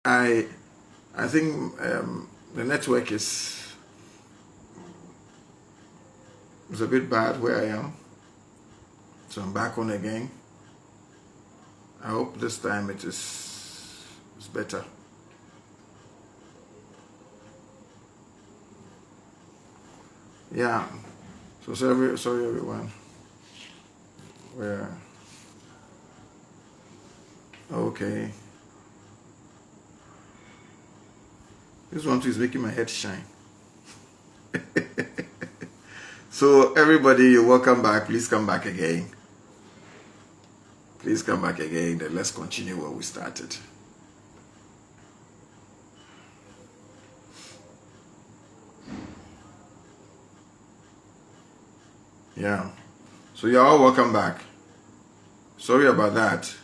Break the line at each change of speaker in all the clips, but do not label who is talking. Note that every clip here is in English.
I think the network is a bit bad where I am, so I'm back on again. I hope this time it's better. Yeah. So sorry everyone. Where? Okay. This one too is making my head shine. So everybody, you're welcome back. Please come back again. Please come back again. Then let's continue where we started. Yeah. So you're all welcome back. Sorry about that.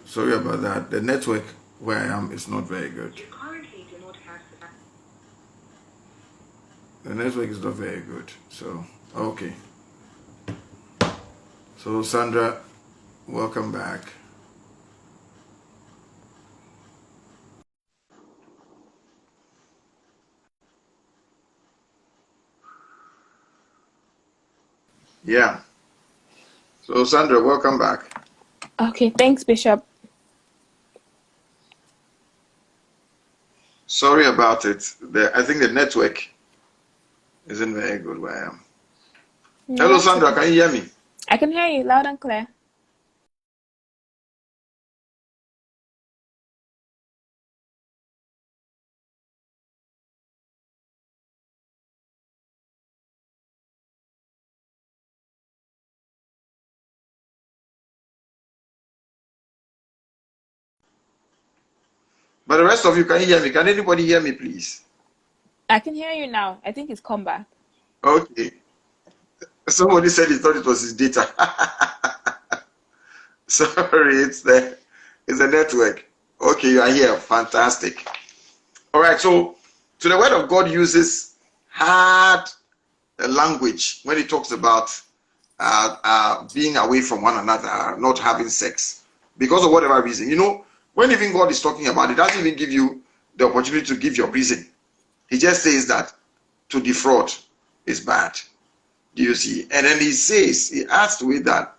Sorry about that. The network where I am is not very good.
You currently do not have
the network is not very good. So, okay. So, Sandra, welcome back. Yeah. So, Sandra, welcome back.
Okay, thanks, Bishop.
Sorry about it. I think the network isn't very good where I am.
No,
Hello,
that's
Sandra,
okay.
can you hear me?
I can hear you loud and clear.
But the rest of you, can you hear me? Can anybody hear me, please?
I can hear you now. I think it's come back.
Okay. Somebody said he thought it was his data. Sorry, it's the network. Okay, you are here. Fantastic. All right, so the word of God uses hard language when it talks about being away from one another, not having sex, because of whatever reason. You know, when even God is talking about it, doesn't even give you the opportunity to give your reason. He just says that to defraud is bad. Do you see? And then he adds to it that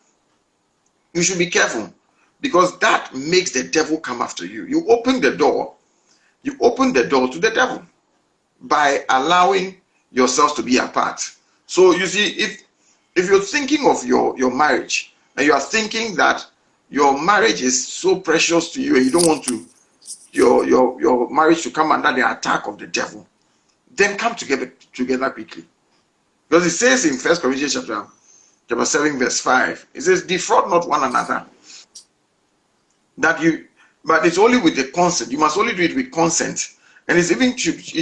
you should be careful because that makes the devil come after you. You open the door to the devil by allowing yourselves to be apart. So you see, if you're thinking of your marriage and you are thinking that your marriage is so precious to you and you don't want to your marriage to come under the attack of the devil, then come together quickly. Because it says in 1 Corinthians chapter 7, verse 5, it says, defraud not one another. But it's only with the consent. You must only do it with consent. And it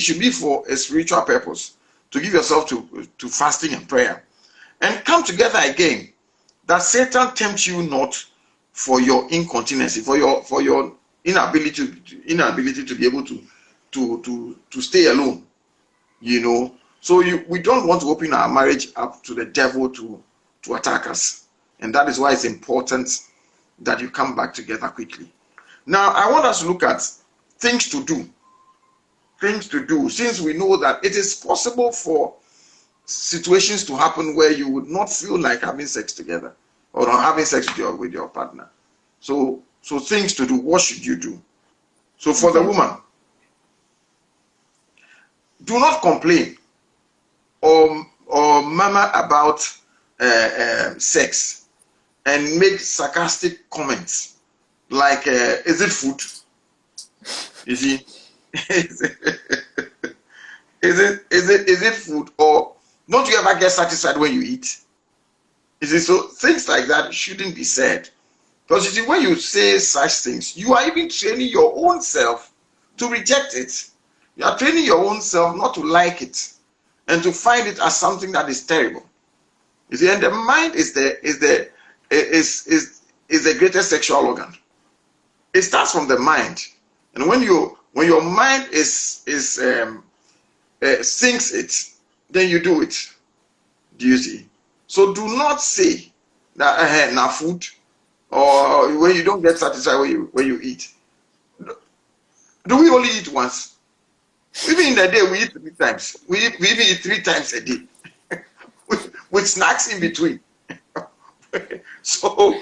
should be for a spiritual purpose, to give yourself to fasting and prayer. And come together again, that Satan tempts you not for your incontinency, for your inability to be able to stay alone. You know, so we don't want to open our marriage up to the devil to attack us, and that is why it's important that you come back together quickly. Now, I want us to look at things to do. Things to do, since we know that it is possible for situations to happen where you would not feel like having sex together or not having sex with your partner. So things to do. What should you do? So for the woman, do not complain or murmur about sex and make sarcastic comments like, is it food? You see, is it food? Or don't you ever get satisfied when you eat? You see, so things like that shouldn't be said. Because you see, when you say such things, you are even training your own self to reject it. You are training your own self not to like it and to find it as something that is terrible. You see, and the mind is the greatest sexual organ. It starts from the mind, and when your mind thinks it, then you do it. Do you see? So do not say that now food, or when you don't get satisfied when you eat. Do we only eat once? Even in a day, we eat 3 times. We even eat 3 times a day with snacks in between. So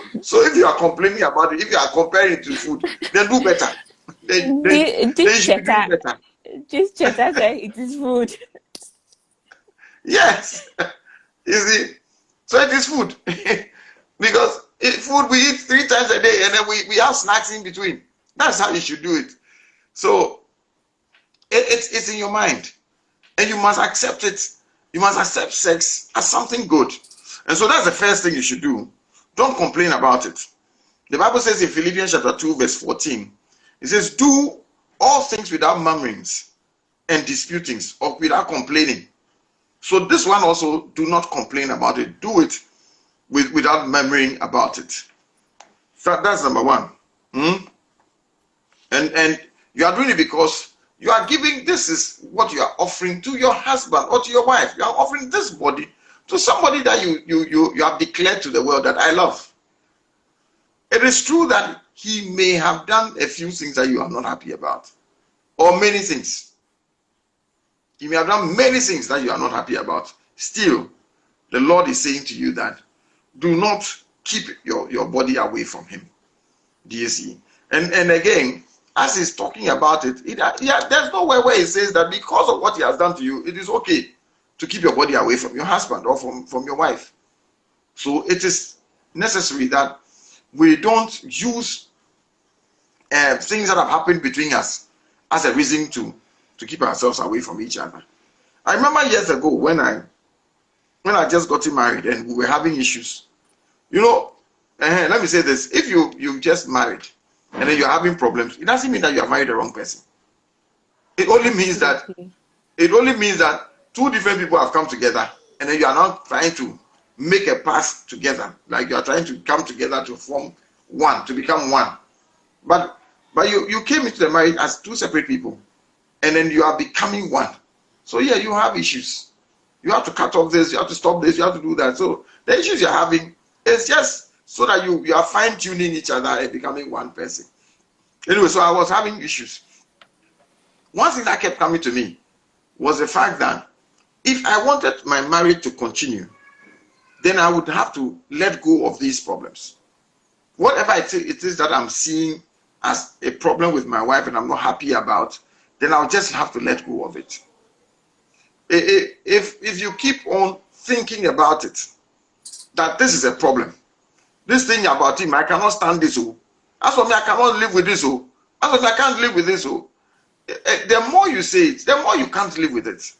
if you are complaining about it, if you are comparing it to food, then do better. Then you
This
should be doing
chatter,
better.
this chatter said it is food.
Yes, you see. So it is food because food we eat 3 times a day, and then we have snacks in between. That's how you should do it. So it's in your mind, and you must accept it. You must accept sex as something good, and so that's the first thing you should do. Don't complain about it. The Bible says in Philippians chapter 2 verse 14, it says, "Do all things without murmurings and disputings, or without complaining." So this one also, do not complain about it. Do it without murmuring about it. So that's number one. And you are doing it because you are giving, this is what you are offering to your husband or to your wife. You are offering this body to somebody that you have declared to the world that I love. It is true that he may have done a few things that you are not happy about, or many things. He may have done many things that you are not happy about. Still, the Lord is saying to you that do not keep your body away from him. Do you see? And again, as he's talking about it, there's nowhere where he says that because of what he has done to you, it is okay to keep your body away from your husband or from your wife. So it is necessary that we don't use things that have happened between us as a reason to keep ourselves away from each other. I remember years ago when I just got married and we were having issues. You know, let me say this: if you just married and then you're having problems, it doesn't mean that you have married the wrong person. It only means that two different people have come together, and then you are now trying to make a path together, like you are trying to come together to form one, to become one. But you came into the marriage as two separate people, and then you are becoming one. So yeah, you have issues. You have to cut off this, you have to stop this, you have to do that. So the issues you're having is just so that you are fine-tuning each other and becoming one person. Anyway, so I was having issues. One thing that kept coming to me was the fact that if I wanted my marriage to continue, then I would have to let go of these problems. Whatever it is that I'm seeing as a problem with my wife and I'm not happy about, then I'll just have to let go of it. If you keep on thinking about it, that this is a problem, this thing about him, I cannot stand this. As for me, I cannot live with this. As for me, I can't live with this. The more you say it, the more you can't live with it.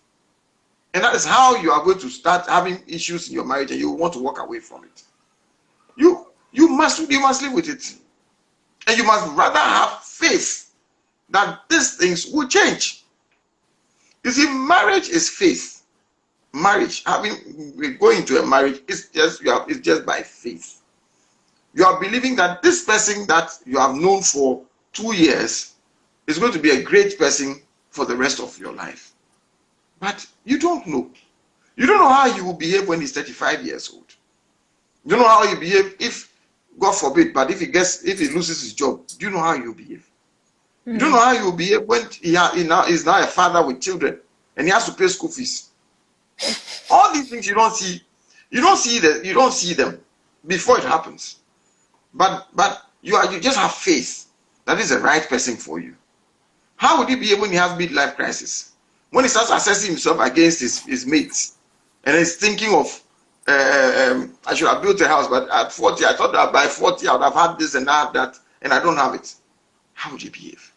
And that is how you are going to start having issues in your marriage and you want to walk away from it. You must live with it. And you must rather have faith that these things will change. You see, marriage is faith. Marriage, going to a marriage, it's just by faith. You are believing that this person that you have known for 2 years is going to be a great person for the rest of your life. But you don't know. You don't know how he will behave when he's 35 years old. You don't know how he will behave if, God forbid, but if he loses his job, do you know how he will behave? You don't know how he will behave when he is now a father with children and he has to pay school fees. All these things you don't see them before it happens. But you just have faith that is the right person for you. How would he behave when he has midlife crisis? When he starts assessing himself against his mates and he's thinking of I should have built a house, but at 40, I thought that by 40 I would have had this and that, and I don't have it. How would he behave?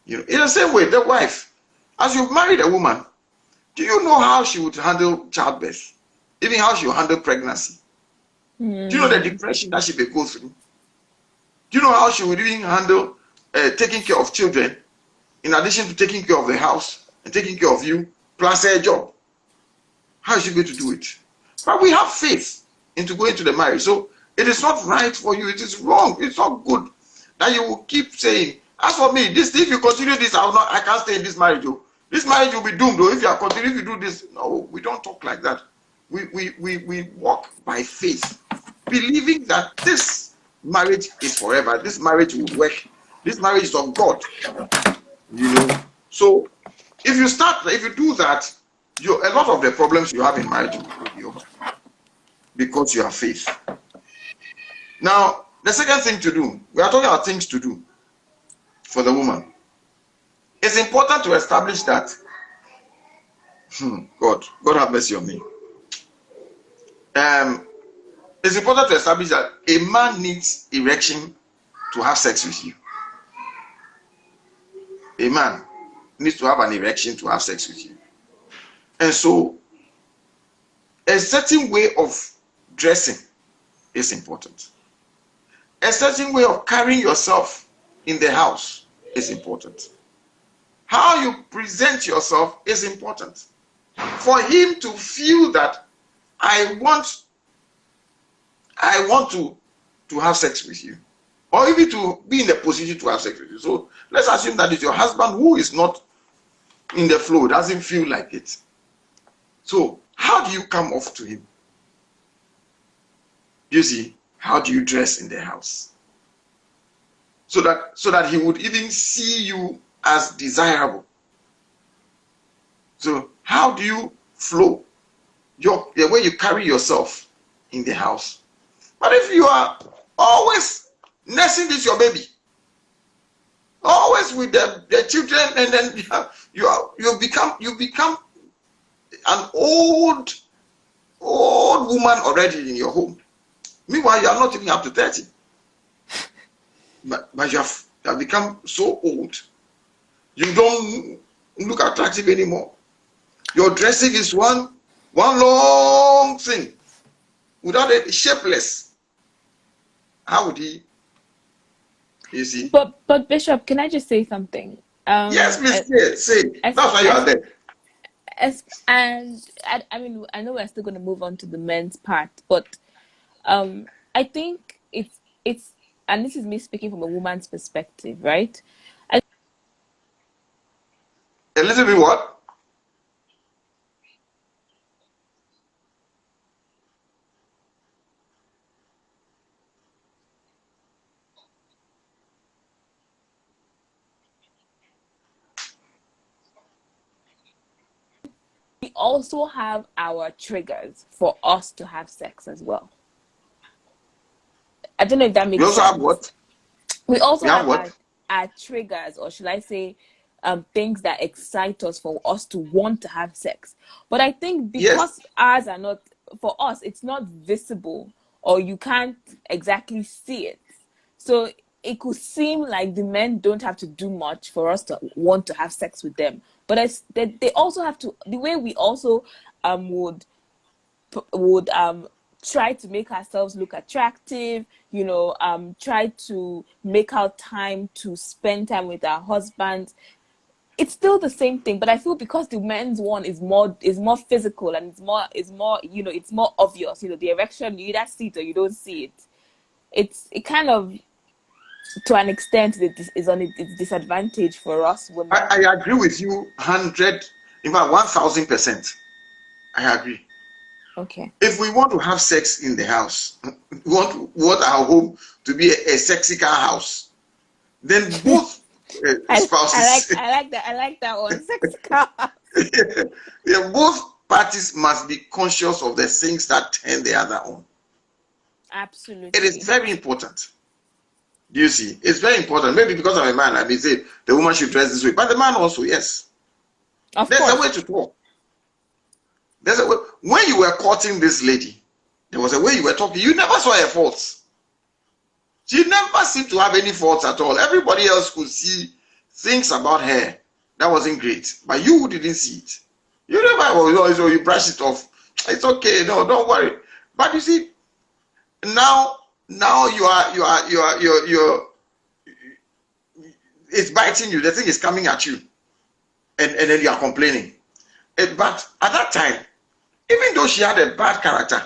You know, in the same way, the wife, as you've married a woman, do you know how she would handle childbirth? Even how she will handle pregnancy? Do you know the depression that she may go through? Do you know how she would even handle taking care of children, in addition to taking care of the house and taking care of you, plus her job? How is she going to do it? But we have faith into going to the marriage. So it is not right for you. It is wrong. It's not good that you will keep saying, as for me, if you continue this, I can't stay in this marriage. This marriage will be doomed. If you do this. No, we don't talk like that. We walk by faith, believing that this marriage is forever. This marriage will work. This marriage is of God. So if you do that, a lot of the problems you have in marriage will be over because you have faith. Now, the second thing to do, we are talking about things to do for the woman. It's important to establish that, God have mercy on me. It's important to establish that a man needs erection to have sex with you. A man needs to have an erection to have sex with you. And so, a certain way of dressing is important. A certain way of carrying yourself in the house is important. How you present yourself is important. For him to feel that I want to have sex with you, or even to be in the position to have sex with you. So let's assume that it's your husband who is not in the flow, doesn't feel like it. So how do you come off to him? You see, how do you dress in the house? So that he would even see you as desirable. So how do you flow? The way you carry yourself in the house. But if you are always nursing this your baby, always with the children, and then you become an old woman already in your home. Meanwhile, you are not even up to 30. But you have become so old, you don't look attractive anymore. Your dressing is one long thing, without it, shapeless. How would he? You see?
But Bishop, can I just say something?
Yes, please say. That's why you are there.
And I mean, I know we're still going to move on to the men's part, but I think it's and this is me speaking from a woman's perspective, right?
A little bit what?
We also have our triggers for us to have sex as well. I don't know if that
We
makes
also have
sense.
what?
We also
We have
have
what?
our triggers, or should I say, things that excite us for us to want to have sex. But I think
Yes.
because ours are not, for us, it's not visible, or you can't exactly see it. So it could seem like the men don't have to do much for us to want to have sex with them. But they also have to, the way we also would try to make ourselves look attractive, try to make our time to spend time with our husbands. It's still the same thing, but I feel because the men's one is more physical, and it's more it's more obvious. The erection, you either see it or you don't see it. It kind of, to an extent, is on its disadvantage for us women.
I agree with you 100, in fact 1000%. I agree.
Okay.
If we want to have sex in the house, we want our home to be a sexy car house, then both spouses,
I like that one. Sex car.
yeah, both parties must be conscious of the things that turn the other on. It is
Absolutely.
very important. Do you see? It's very important. Maybe because I'm a man, I may say the woman should dress this way, but the man also, yes.
Of
There's
course.
a way to talk. There's a way. When you were courting this lady, there was a way you were talking. You never saw her faults. She never seemed to have any faults at all. Everybody else could see things about her that wasn't great, but you didn't see it. You never, so you brush it off. It's okay. No, don't worry. But you see, now you're it's biting you. The thing is coming at you, and then you are complaining. But at that time, even though she had a bad character,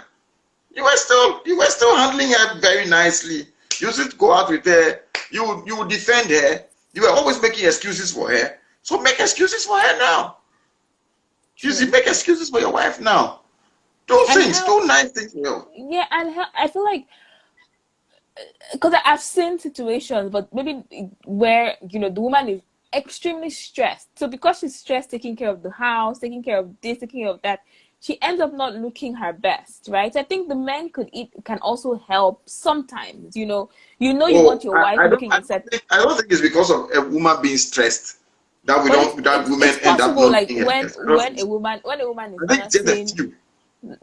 you were still handling her very nicely. You used to go out with her. You would defend her. You were always making excuses for her. So make excuses for her now. You see, make excuses for your wife now. Do things, do nice things.
Yeah, and I feel like because I've seen situations, but maybe where the woman is extremely stressed. So because she's stressed, taking care of the house, taking care of this, taking care of that, she ends up not looking her best, right? I think the men can also help sometimes. You
Oh,
want your wife looking a certain.
I don't think it's because of a woman being stressed that we
But
don't that women
it's
end up
possible,
not
like
looking her
when
best. I don't
when
think
a
so.
woman when a woman is
I think it's just a
nursing,
few.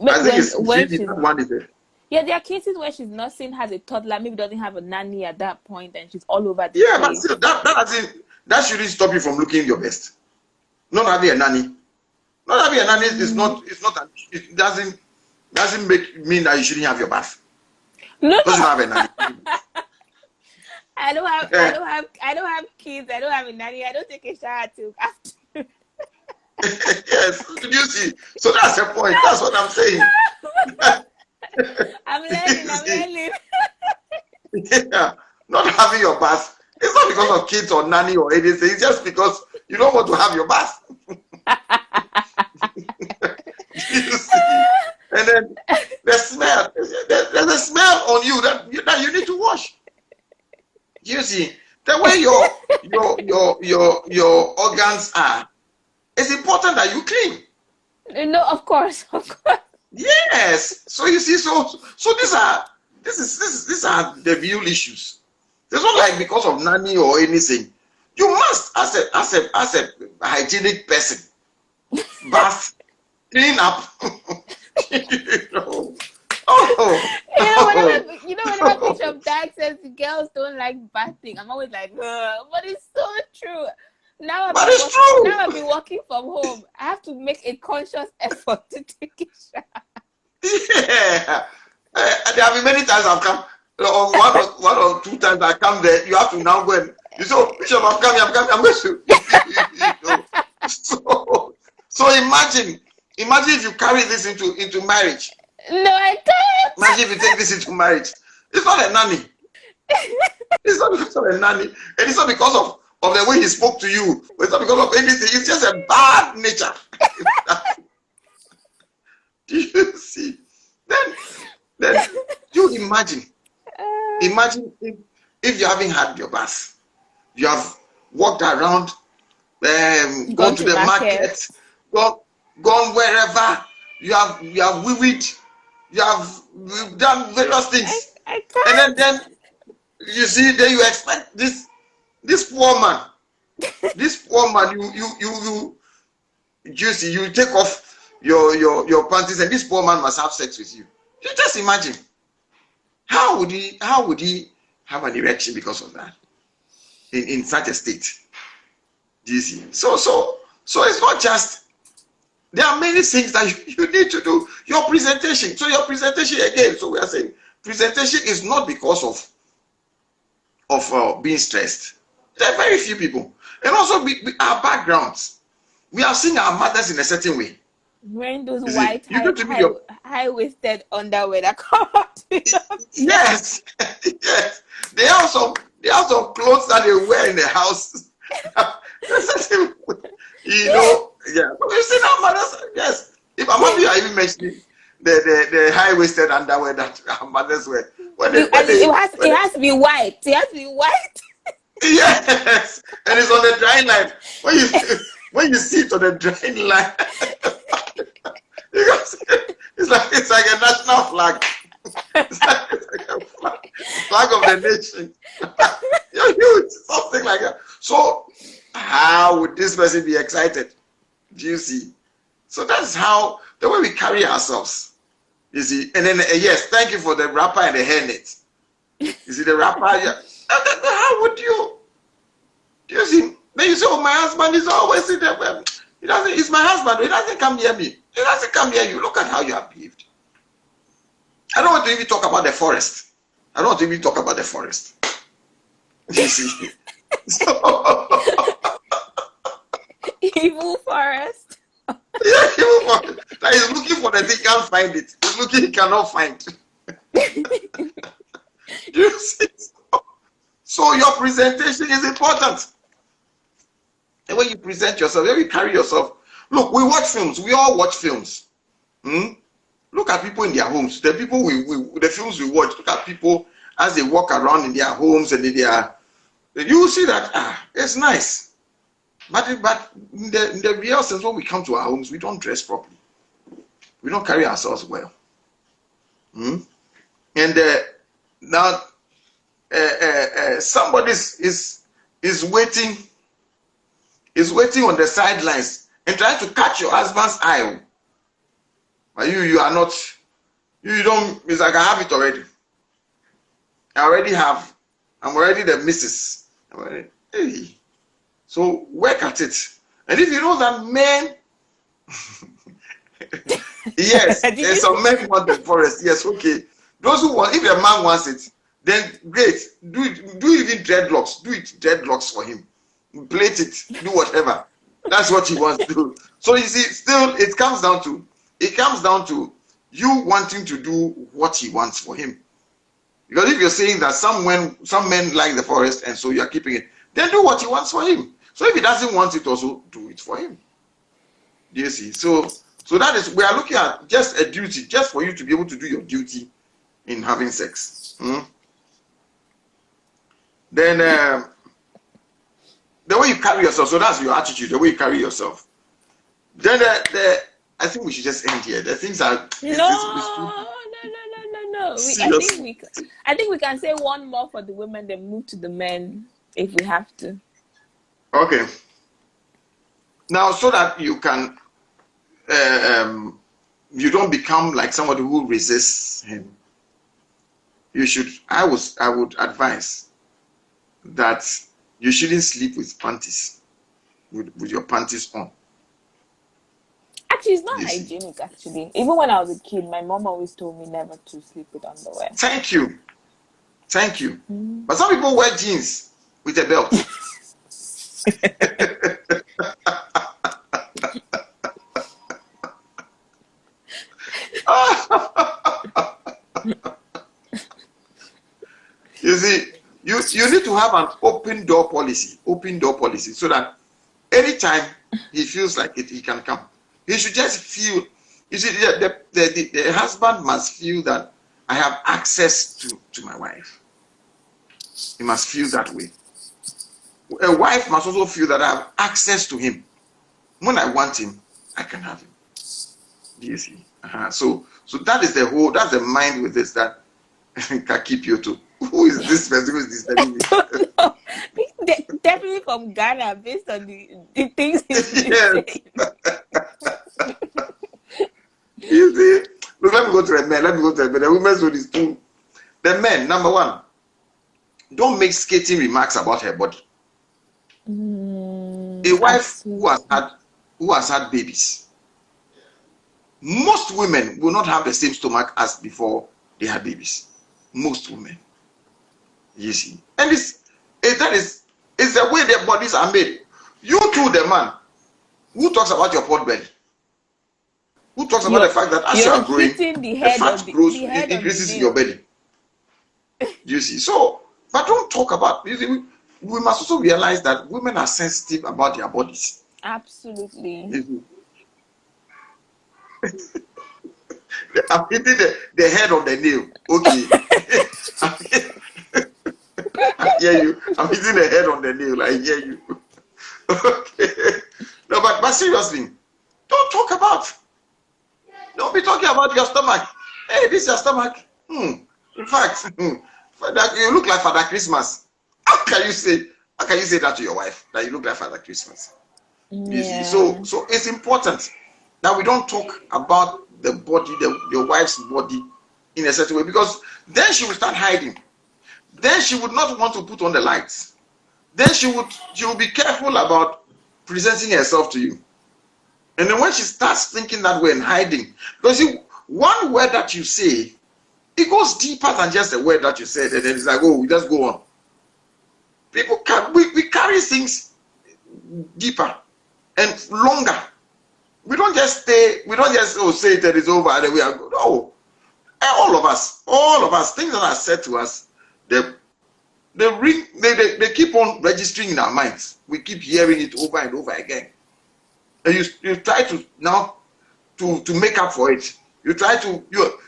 I think it's
when
really
she's
that one is it.
yeah, there are cases where she's nursing, has a toddler, maybe doesn't have a nanny at that point, and she's all over the
Yeah, but
place.
still, that shouldn't stop you from looking your best. Not having a nanny. Not having a nanny is
Mm.
not. It's not. It doesn't mean that you shouldn't have your bath
No,
because you don't have a nanny.
I don't have, I
Yeah.
don't have, I don't have kids. I don't have a nanny. I don't take a shower till after.
Yes. Did you see? So that's the point. That's what I'm saying.
I'm learning. I'm learning.
Yeah. Not having your bath. It's not because of kids or nanny or anything. It's just because you don't want to have your bath. You see? And then the smell. There's a smell on you that you need to wash. You see? The way your organs are, it's important that you clean.
No, of course, of course.
Yes. So you see, so these are the real issues. It's not like because of nanny or anything. You must, as a hygienic person, bath, clean up. you know. Oh, oh,
Whenever Bishop Dag says girls don't like bathing, I'm always like, ugh, but it's so true. Now
but it's true.
I've been working from home. I have to make a conscious effort to take a shower.
Yeah. There have been many times I've come, or one or two times I come there. You have to now go and you say, oh, Bishop, I'm coming, I'm going to. You know. So imagine if you carry this into marriage.
No, I can't.
Imagine if you take this into marriage. It's not a nanny. It's not because of a nanny. And it's not because of the way he spoke to you. It's not because of anything. It's just a bad nature. Do you see? Then you imagine if you haven't had your bath, you have walked around, gone to the market, gone wherever, you have weaved, you've done various things,
I can't.
and then you see, then you expect this poor man, you see, you take off your panties, and this poor man must have sex with you. You just imagine. How would he have an erection because of that in such a state? Do you see? So it's not just, there are many things that you need to do. Your presentation. So your presentation again. So we are saying presentation is not because of being stressed. There are very few people, and also our backgrounds. We have seen our mothers in a certain way.
Wearing those
You
white
see,
high-waisted underwear that come out.
yes, yes. They have some clothes that they wear in the house. Yeah. But we've seen our mothers. Yes. If I'm happy, I even mentioning the high-waisted underwear that our mothers wear.
It has to be white. It has to be white.
Yes, and it's on the drying line. When you see it on the drying line, it's like a national flag. It's like a flag of the nation. You're huge, something like that. So how would this person be excited? Do you see? So that's how the way we carry ourselves. You see, and then yes, thank you for the wrapper and the hairnet. You see the wrapper. Yeah. How would you? Do you see? Then you say, "Oh, my husband is always in there." He doesn't. He's my husband. He doesn't come near me. He doesn't come near you. Look at how you have behaved. I don't want to even talk about the forest. I don't want to even talk about the forest. You see?
Evil forest.
Yeah, evil forest. That is looking for the thing, can't find it. He's looking, he cannot find. You see? So your presentation is important. And when you present yourself, when you carry yourself. Look, we watch films. We all watch films. Look at people in their homes. The people the films we watch. Look at people as they walk around in their homes and you see that it's nice. But in the real sense, when we come to our homes, we don't dress properly. We don't carry ourselves well. And now somebody is waiting on the sidelines and trying to catch your husband's eye. But you are not. You don't. It's like I have it already. I already have. I'm already the missus. Hey. So work at it. And if you know that men, yes, some men want the forest. Yes, okay. Those who want, if a man wants it, then great. Do even dreadlocks. Do it dreadlocks for him. Plait it. Do whatever. That's what he wants to do. So you see, still it comes down to you wanting to do what he wants for him. Because if you're saying that some men like the forest and so you're keeping it, then do what he wants for him. So if he doesn't want it, also do it for him. Do you see? So that is, we are looking at just a duty, just for you to be able to do your duty in having sex. Then the way you carry yourself, so that's your attitude, the way you carry yourself. Then I think we should just end here. The things are
no. I think we can say one more for the women, then move to the men if we have to.
Okay. Now, so that you can, you don't become like somebody who resists him. You should. I would advise that you shouldn't sleep with panties, with your panties on.
Actually, it's not hygienic. Actually, even when I was a kid, my mom always told me never to sleep with underwear.
Thank you. But some people wear jeans with a belt. You see, you need to have an open door policy, so that anytime he feels like it, he can come. He should just feel. You see, the husband must feel that I have access to my wife. He must feel that way. A wife must also feel that I have access to him. When I want him, I can have him. Do you see? So that is that's the mind with this that can keep you to. Who is this person? Who is this telling me?
Definitely from Ghana, based on the things he's
saying. You see? Look, let me go to the men. The women's zone is too. The men, number one, don't make skating remarks about her body. A wife who has had babies. Most women will not have the same stomach as before they had babies. Most women. You see. And it's the way their bodies are made. You too, the man, who talks about your pot belly? Who talks about the fact that as you are growing, the fat grows, it increases in your belly? You see. So, but don't talk about, you see, we must also realize that women are sensitive about their bodies.
Absolutely.
I'm hitting the head on the nail. Okay. I hear you. I'm hitting the head on the nail. I hear you. Okay. No, but seriously, don't be talking about your stomach. Hey, this is your stomach. In fact, you look like Father Christmas. How can you say that to your wife, that you look like Father Christmas?
Yeah.
So it's important that we don't talk about the body, your wife's body, in a certain way, because then she will start hiding. Then she would not want to put on the lights. Then she will be careful about presenting herself to you. And then when she starts thinking that way and hiding, because one word that you say, it goes deeper than just a word that you said, and then it's like, oh, we just go on. People we carry things deeper and longer. We don't just say it and it's over and then we are good. No. All of us, things that are said to us, they keep on registering in our minds. We keep hearing it over and over again. And you try to now to make up for it. You try to,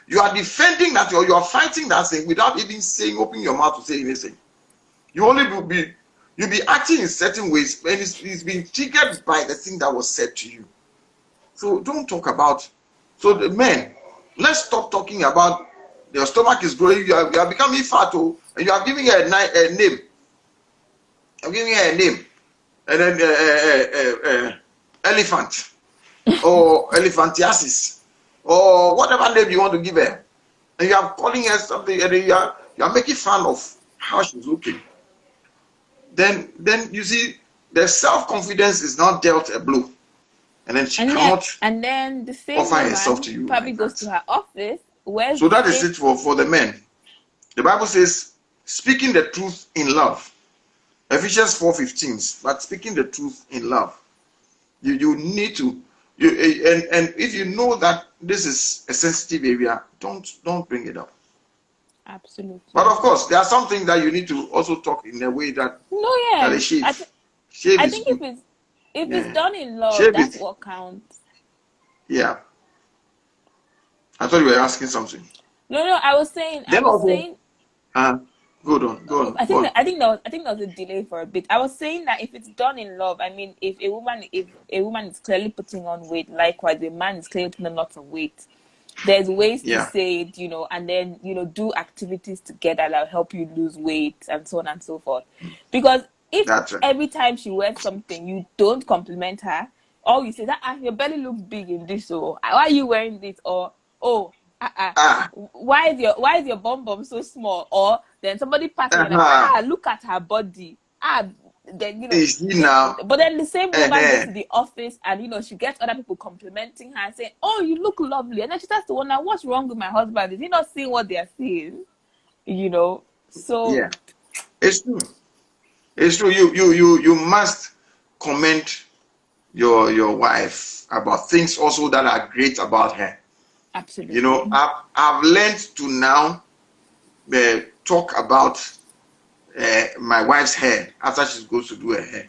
you are defending that, or you are fighting that thing without even saying, open your mouth to say anything. You only will be, you'll be acting in certain ways, and it's being triggered by the thing that was said to you. So don't talk about. So the men, let's stop talking about your stomach is growing. You are becoming fat, oh, and you are giving her a name. I'm giving her a name, and then elephant or elephantiasis or whatever name you want to give her, and you are calling her something, and then you are making fun of how she's looking. Then you see the self-confidence is not dealt a blow, and then she cannot
and then the same
offer
woman
herself to you
probably
like
goes
that.
to her office. Where's
So that is it for the men. The Bible says, speaking the truth in love. Ephesians 4:15. But speaking the truth in love. You need to, and if you know that this is a sensitive area, don't bring it up.
Absolutely.
But of course, there are some things that you need to also talk in a way that that is safe.
I think if it's done in love,
Shave
that's
it.
what counts.
Yeah. I thought you were asking something.
No, I was saying.
Go on.
I think that was a delay for a bit. I was saying that if it's done in love, I mean, if a woman is clearly putting on weight, likewise, a man is clearly putting on lots of weight. There's ways to say it, and then do activities together that will help you lose weight and so on and so forth. Because if every time she wears something you don't compliment her, or you say that your belly looks big in this, or why are you wearing this, or why is your bum so small, or then somebody passing like look at her body, then but then the same woman goes to the office and she gets other people complimenting her and saying, oh, you look lovely, and then she starts to wonder, what's wrong with my husband? Is he not seeing what they are seeing? So
yeah, it's true. You must comment your wife about things also that are great about her.
Absolutely.
I've learned to now talk about my wife's hair after she goes to do her hair.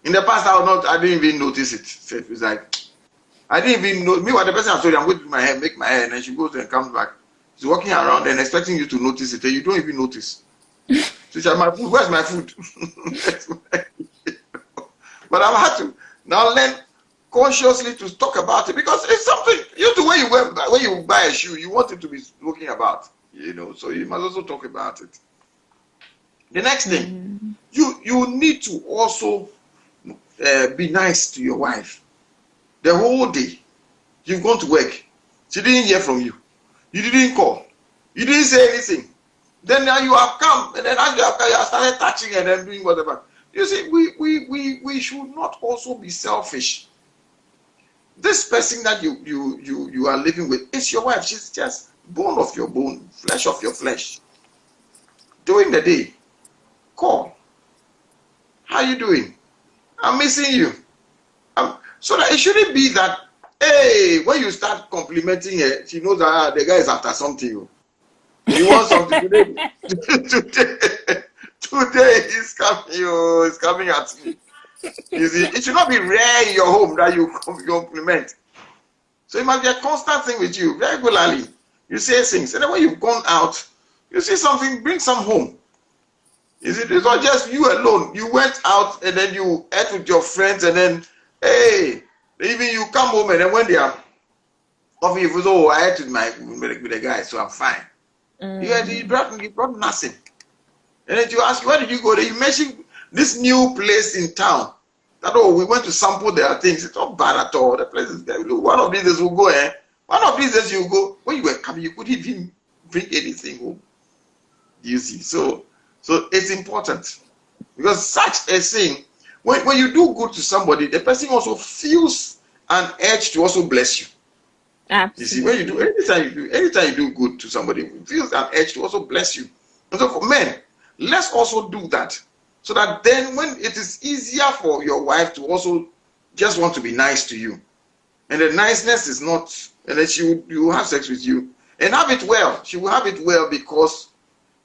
In the past, I didn't even notice it. So it was like, I didn't even know. Meanwhile, the person I told you, I'm going to do my hair, make my hair, and then she goes and comes back. She's walking around and expecting you to notice it, and you don't even notice. So she's like, my food, where's my food? But I've had to now learn consciously to talk about it, because it's something, when you buy a shoe, you want it to be looking about, so you must also talk about it. The next thing, you need to also be nice to your wife. The whole day, you've gone to work, she didn't hear from you, you didn't call, you didn't say anything. Then now you have come, and then as you have come, you have started touching and then doing whatever. You see, we should not also be selfish. This person that you are living with is your wife. She's just bone of your bone, flesh of your flesh. During the day, call. How are you doing? I'm missing you. So that it shouldn't be that, hey, when you start complimenting her, she knows that the guy is after something. You want something today. Today he's coming at me. You see, it should not be rare in your home that you compliment. So it must be a constant thing with you. Regularly, you say things, and then when you've gone out, you see something, bring some home. You see, it's not just you alone. You went out and then you ate with your friends, and then, hey, even you come home, and then when they are coffee, you say, oh, I ate with the guy, so I'm fine. You brought nothing. And then you ask, where did you go? You mentioned this new place in town. That, oh, we went to sample their things. It's not bad at all. The place is there. One of these days we'll go, eh? One of these days you go. When you were coming, you couldn't even bring anything home. You see, so it's important, because such a thing, when you do good to somebody, the person also feels an urge to also bless you.
Absolutely.
You see, when you do anytime you do good to somebody, it feels an urge to also bless you. And so for men, let's also do that, so that then when it is easier for your wife to also just want to be nice to you, and the niceness is not, and then she will have sex with you and have it well. She will have it well because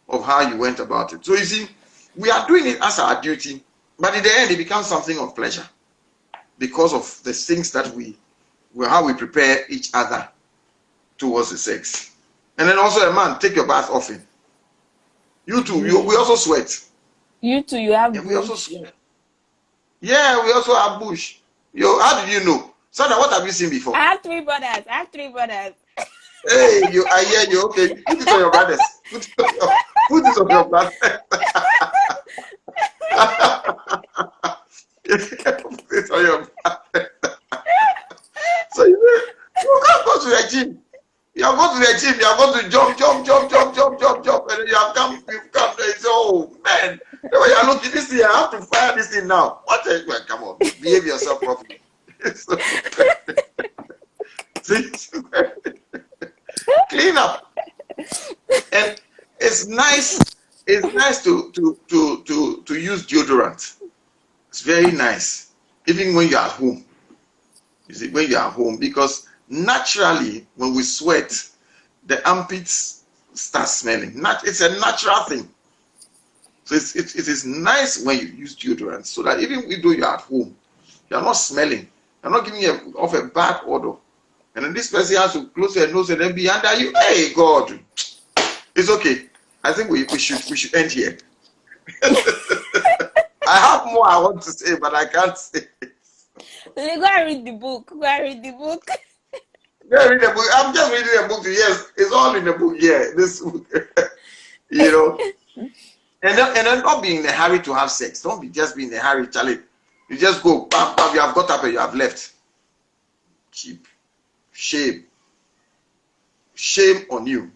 of how you went about it. So you see, we are doing it as our duty, but in the end, it becomes something of pleasure because of the things that how we prepare each other towards the sex. And then also a man, take your bath often. You too, we also sweat.
You too, you have
We also
bush.
sweat. Yeah, we also have bush. How did you know? Sandra, what have you seen before?
I have three brothers.
Hey, I hear you. Okay, put it on your brothers. Put it on your brothers. Put it on your brothers. So you can't go to the gym. You have gone to the gym, you have gone to jump, and then you've come there. You say, oh man, the way you're looking this thing, I have to fire this thing now. Well, come on, behave yourself properly. See? Clean up. And it's nice to use deodorant. It's very nice. Even when you're at home. You see, when you're at home, because naturally when we sweat, the armpits start smelling. It's a natural thing. So it is nice when you use deodorant, so that even though you're at home, you're not smelling. You're not giving off a bad odor. And then this person has to close their nose and then be under you. Hey God, it's okay. I think we should end here. I have more I want to say, but I can't say.
Go and read the book.
Go and read the book. I'm just reading a book. Yes, it's all in the book. Yeah, this book. And then not be in a hurry to have sex. Don't be in a hurry, Charlie. You just go, bam, bam, you have got up and you have left. Cheap. Shame on you.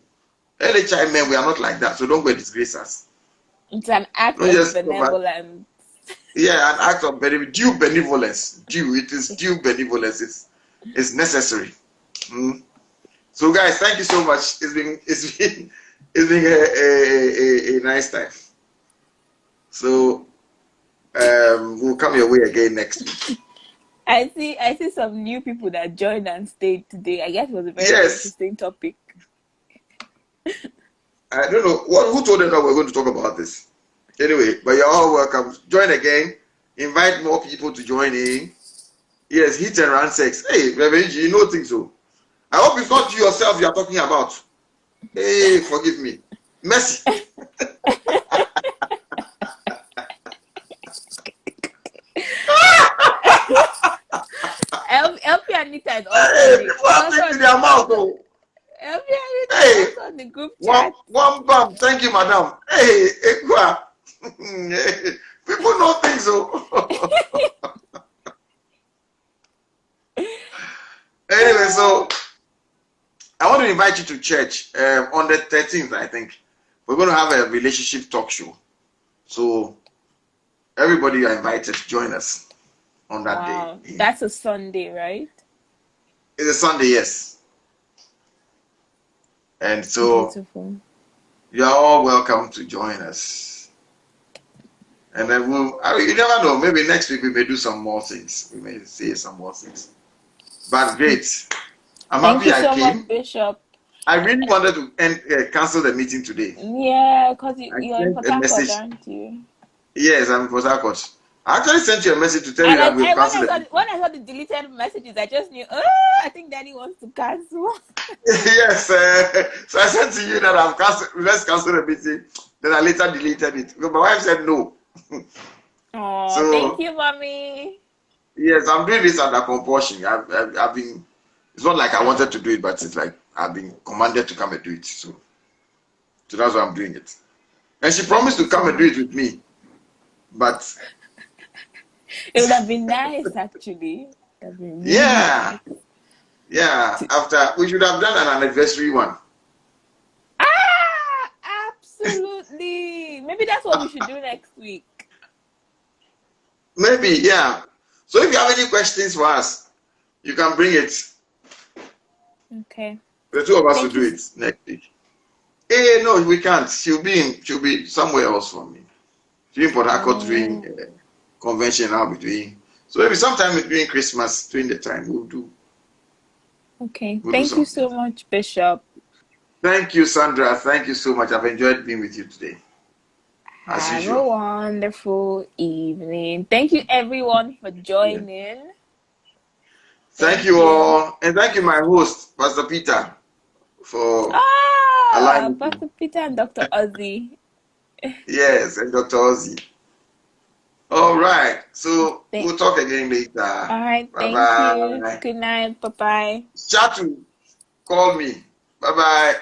LHI men, we are not like that, so don't go disgrace us.
It's an act of benevolence.
Yeah, an act of due benevolence. It is due benevolence. It's necessary. So guys, thank you so much. It's been a nice time. So we'll come your way again next week.
I see some new people that joined and stayed today. I guess it was a very interesting topic.
I don't know who told them that we're going to talk about this. Anyway, but you're all welcome. Join again. Invite more people to join in. Yes, hit and run sex. Hey, Reverend, you know things so. I hope it's not you yourself you are talking about. Hey, forgive me. Mercy.
LP Anita is also
people are thinking their mouth though.
LP Anita is also on the group chat.
One bam. Thank you, madam. Hey, Ekwa. People know things so. Anyway, so I want to invite you to church on the 13th, I think. We're going to have a relationship talk show. So everybody are invited to join us on that day.
That's a Sunday, right?
It's a Sunday, yes. And so
Beautiful.
You are all welcome to join us. And then you never know, maybe next week we may do some more things. We may say some more things. But great. I'm happy I came.
Thank you so much, Bishop.
I really wanted to cancel the meeting today.
Yeah, because you're in Port Harcourt, aren't you?
Yes, I'm in Port Harcourt. I actually sent you a message to tell you that we've canceled it.
When I saw the deleted messages, I just knew, I think Daddy wants to cancel.
Yes, so I said to you that I've canceled, let's cancel the meeting. Then I later deleted it. Because my wife said no.
Oh, so, thank you, Mommy.
Yes, I'm doing this under compulsion. I've been, it's not like I wanted to do it, but it's like I've been commanded to come and do it. So that's why I'm doing it. And she promised to come and do it with me. But
it would have been nice, actually. Really
nice. Yeah. After we should have done an anniversary one.
Absolutely. Maybe that's what we should do next week.
Maybe, yeah. So if you have any questions for us, you can bring it.
Okay.
The two of us will do it next week. Hey, no, we can't. She'll be somewhere else from me. She'll be in Port Harcourt doing convention. I'll be doing. So maybe sometime during Christmas, during the time, we'll do.
Okay. Thank you so much, Bishop.
Thank you, Sandra. Thank you so much. I've enjoyed being with you today.
Have a wonderful evening. Thank you, everyone, for joining.
Yeah. Thank you all. And thank you, my host, Pastor Peter. for
Ah,
allowing me.
Pastor Peter and Dr. Ozzy.
Yes, and Dr. Ozzy. All right. So we'll talk again later.
All right.
Bye
Thank you.
bye.
Good night. Bye bye.
Chat to call me. Bye bye.